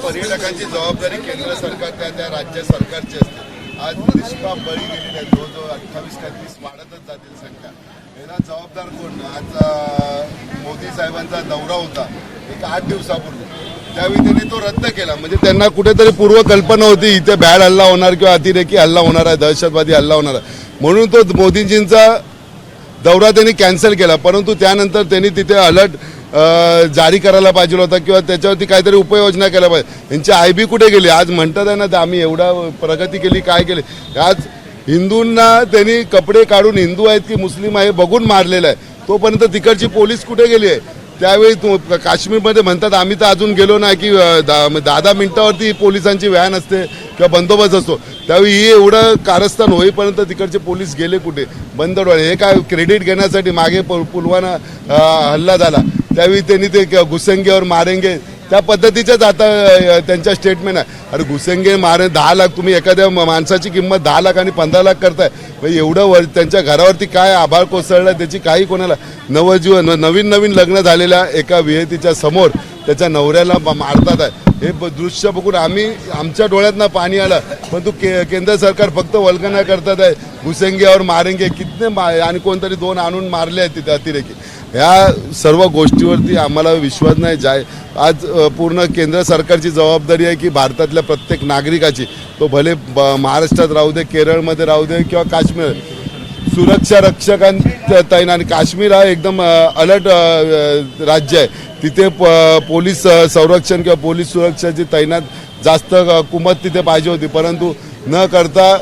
पर्यटकांची जबाबदारी केंद्र सरकार त्या राज्य सरकारची असते। आज निष्पाप बळी गेलेले आहेत, जवळजवळ 28 का 30 वाढतच जातील संख्या। याला जबाबदार कोण? आज मोदी साहेबांचा दौरा होता एक 8 दिवसापूर्वी, त्यावेळी त्यांनी तो रद्द केला। म्हणजे त्यांना कुठेतरी पूर्वकल्पना होती इथे बॅड हल्ला होणार किंवा अतिरेकी हल्ला होणार आहे, दहशतवादी हल्ला होणार आहे, म्हणून तो मोदींजींचा दौरा त्यांनी कॅन्सल केला। परंतु त्यानंतर त्यांनी तिथे अलर्ट जारी करायला पाहिजे होता किंवा त्याच्यावरती काहीतरी उपाययोजना केल्या पाहिजे। यांची आयबी कुठे गेली? आज म्हणतात आहे ना आम्ही एवढा प्रगती केली, काय केली? आज हिंदूंना त्यांनी कपडे काढून हिंदू आहेत की मुस्लिम आहे बघून मारलेलं आहे, तोपर्यंत तिकडची पोलीस कुठे गेली आहे? त्यावेळी काश्मीरमध्ये म्हणतात आम्ही तर अजून गेलो नाही की 10 मिनिटावरती पोलिसांची व्हॅन असते किंवा बंदोबस्त असतो, त्यावेळी ही एवढं कारस्थान होईपर्यंत तिकडचे पोलीस गेले कुठे? बंद डोळे। हे काय क्रेडिट घेण्यासाठी मागे पुलवामा हल्ला झाला त्यावेळी त्यांनी ते घुसेंगेवर मारेंगे त्या पद्धतीच्याच आता त्यांच्या स्टेटमेंट आहे। अरे घुसेंगे मारे 10 लाख, तुम्ही एखाद्या माणसाची किंमत 10 लाख आणि 15 लाख करताय, म्हणजे एवढं त्यांच्या घरावरती काय आभाळ कोसळलं त्याची काही कोणाला? नवजीवन नवीन लग्न झालेल्या एका विहितीच्या समोर त्याच्या नवऱ्याला मारतात आहे, हे दृश्य बघून आमच्या डोळ्यातनं पाणी आलं। पण तू केंद्र सरकार फक्त वल्गना करतात आहे, घुसेंगेवर मारेंगे कितने आणि कोणतरी 2 आणून मारले आहेत तिथे अतिरेकी। ह्या सर्व गोष्टीवरती आम्हाला विश्वास नाही जाय। आज पूर्ण केंद्र सरकारची जबाबदारी आहे की भारतातल्या प्रत्येक नागरिकाची, तो भले महाराष्ट्रात राहू दे, केरळमध्ये राहू दे किंवा काश्मीर, सुरक्षा रक्षकांच्या तैनात। आणि काश्मीर हा एकदम अलर्ट राज्य आहे, तिथे पोलीस संरक्षण किंवा पोलीस सुरक्षाची तैनात जास्त कुमत तिथे पाहिजे होती, परंतु न करता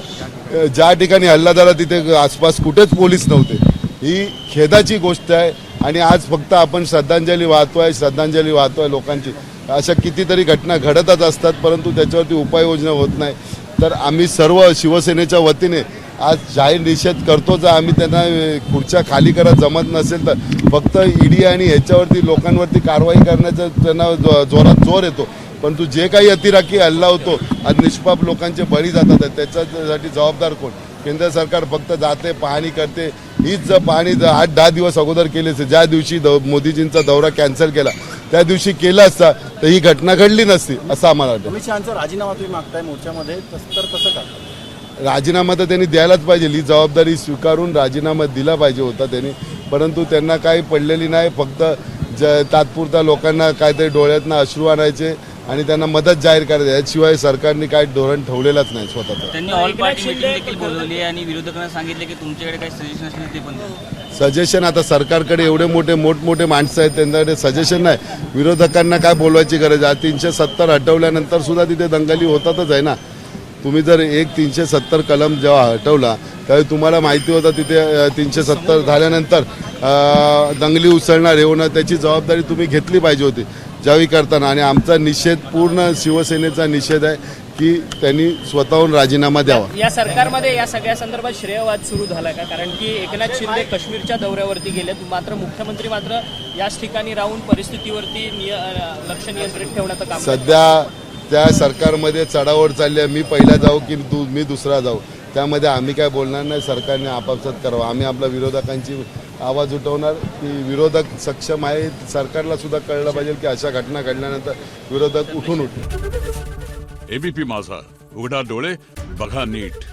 ज्या ठिकाणी हल्ला झाला तिथे आसपास कुठेच पोलीस नव्हते। ही खेदाची गोष्ट आहे आणि आज फक्त आपण श्रद्धांजली वाहतोय लोकांची। अशा कितीतरी घटना घडतच असतात परंतु त्याच्यावरती उपाययोजना होत नाही। तर आम्ही सर्व शिवसेनेच्या वतीने आज जाहीर निषेध करतो। जर आम्ही त्यांना खुर्च्या खाली करत जमत नसेल तर फक्त ईडी आणि ह्याच्यावरती लोकांवरती कारवाई करण्याचा त्यांना जोरात जोर येतो, परंतु जे काही अतिरेकी हल्ला होतो, आज निष्पाप लोकांचे बळी जातात, त्याच्यासाठी जबाबदार कोण? केंद्र सरकार फक्त जाते, पाहणी करते। हीच जर पाहणी 8-10 दिवस अगोदर केली असते, ज्या दिवशी मोदीजींचा दौरा कॅन्सल केला त्या दिवशी केला असता तर ही घटना घडली नसती असं आम्हाला वाटतं। अमित शहांचा राजीनामा तुम्ही मागताय मोर्चामध्ये, तर कसं का? राजीनामा तर त्यांनी द्यायलाच पाहिजे, ही जबाबदारी स्वीकारून राजीनामा दिला पाहिजे होता त्यांनी, परंतु त्यांना काही पडलेली नाही। फक्त तात्पुरता लोकांना काहीतरी डोळ्यातनं अश्रू आणायचे आणि त्यांना मदत जाहीर करायची, याशिवाय सरकारने काही धोरण ठेवलेलंच नाही स्वतःचं। त्यांनी ऑल पार्टी मीटिंग देखील बोलवली आणि विरोधकांना सांगितले की तुमच्याकडे काही सजेशन असेल ते पण द्या। सजेशन आता सरकारकडे एवढे मोठमोठे माणसं आहेत, त्यांच्याकडे सजेशन नाही। विरोधकांना काय बोलवायची गरज आहे? 370 हटवल्यानंतर सुद्धा तिथे दंगली होतातच आहे ना। तुम्ही जर 370 कलम जेव्हा हटवला त्यावेळी तुम्हाला माहिती होतं तिथे 370 झाल्यानंतर दंगली उसळणार हे होणार, त्याची जबाबदारी तुम्ही घेतली पाहिजे होती ज्यावेळी करताना। आणि आमचा निषेध, पूर्ण शिवसेनेचा निषेध आहे की त्यांनी स्वतःहून राजीनामा द्यावा। या सरकारमध्ये या सगळ्या संदर्भात श्रेयवाद सुरू झाला का? कारण की एकनाथ शिंदे काश्मीरच्या दौऱ्यावरती गेलेत, मात्र मुख्यमंत्री मात्र याच ठिकाणी राहून परिस्थितीवरती लक्ष नियंत्रित ठेवण्याचं काम सध्या त्या सरकारमध्ये चढाओढ चालली आहे। मी पहिला जाऊ की मी दुसरा जाऊ, त्यामध्ये आम्ही काय बोलणार नाही। सरकारने आपापसात करावं। आम्ही आपल्या विरोधकांची आवाज उठवणार की विरोधक सक्षम आहे, सरकारला सुद्धा कळलं पाहिजे की अशा घटना घडल्यानंतर विरोधक उठून उठले। एबीपी माझा, उघडा डोळे बघा नीट।